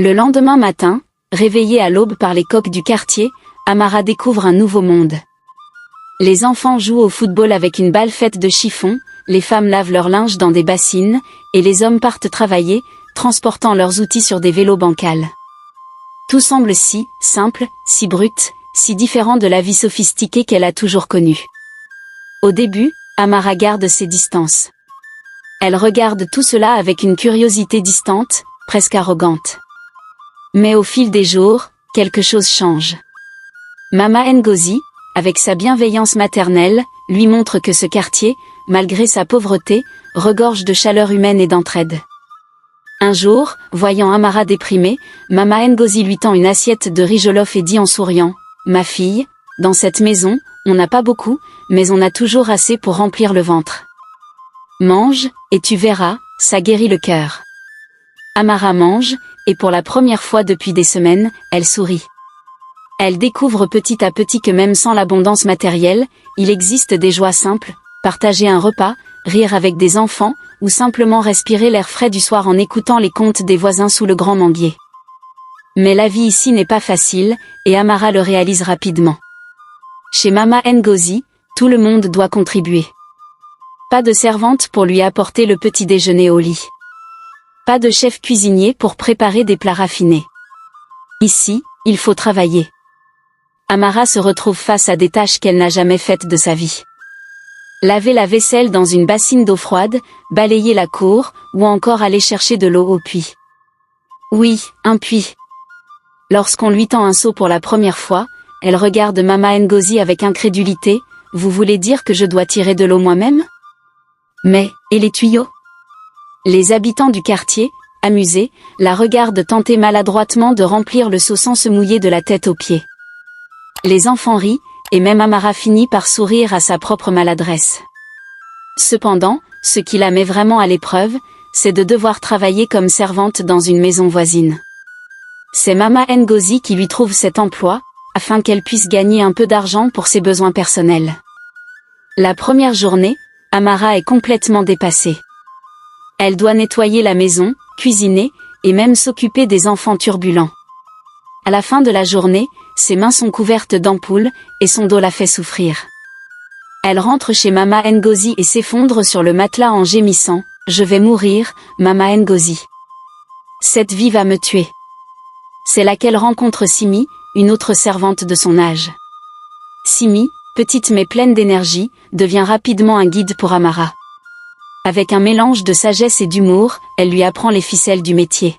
Le lendemain matin, réveillée à l'aube par les coqs du quartier, Amara découvre un nouveau monde. Les enfants jouent au football avec une balle faite de chiffon, les femmes lavent leur linge dans des bassines, et les hommes partent travailler, transportant leurs outils sur des vélos bancals. Tout semble si simple, si brut, si différent de la vie sophistiquée qu'elle a toujours connue. Au début, Amara garde ses distances. Elle regarde tout cela avec une curiosité distante, presque arrogante. Mais au fil des jours, quelque chose change. Mama Ngozi, avec sa bienveillance maternelle, lui montre que ce quartier, malgré sa pauvreté, regorge de chaleur humaine et d'entraide. Un jour, voyant Amara déprimée, Mama Ngozi lui tend une assiette de riz jollof et dit en souriant « Ma fille, dans cette maison, on n'a pas beaucoup, mais on a toujours assez pour remplir le ventre. Mange, et tu verras, ça guérit le cœur. » Amara mange, et pour la première fois depuis des semaines, elle sourit. Elle découvre petit à petit que même sans l'abondance matérielle, il existe des joies simples, partager un repas, rire avec des enfants, ou simplement respirer l'air frais du soir en écoutant les contes des voisins sous le grand manguier. Mais la vie ici n'est pas facile, et Amara le réalise rapidement. Chez Mama Ngozi, tout le monde doit contribuer. Pas de servante pour lui apporter le petit déjeuner au lit. Pas de chef cuisinier pour préparer des plats raffinés. Ici, il faut travailler. Amara se retrouve face à des tâches qu'elle n'a jamais faites de sa vie. Laver la vaisselle dans une bassine d'eau froide, balayer la cour, ou encore aller chercher de l'eau au puits. Oui, un puits. Lorsqu'on lui tend un seau pour la première fois, elle regarde Mama Ngozi avec incrédulité. « Vous voulez dire que je dois tirer de l'eau moi-même ? Mais, et les tuyaux ?» Les habitants du quartier, amusés, la regardent tenter maladroitement de remplir le seau sans se mouiller de la tête aux pieds. Les enfants rient, et même Amara finit par sourire à sa propre maladresse. Cependant, ce qui la met vraiment à l'épreuve, c'est de devoir travailler comme servante dans une maison voisine. C'est Mama Ngozi qui lui trouve cet emploi, afin qu'elle puisse gagner un peu d'argent pour ses besoins personnels. La première journée, Amara est complètement dépassée. Elle doit nettoyer la maison, cuisiner, et même s'occuper des enfants turbulents. À la fin de la journée, ses mains sont couvertes d'ampoules, et son dos la fait souffrir. Elle rentre chez Mama Ngozi et s'effondre sur le matelas en gémissant « Je vais mourir, Mama Ngozi. Cette vie va me tuer. » C'est là qu'elle rencontre Simi, une autre servante de son âge. Simi, petite mais pleine d'énergie, devient rapidement un guide pour Amara. Avec un mélange de sagesse et d'humour, elle lui apprend les ficelles du métier.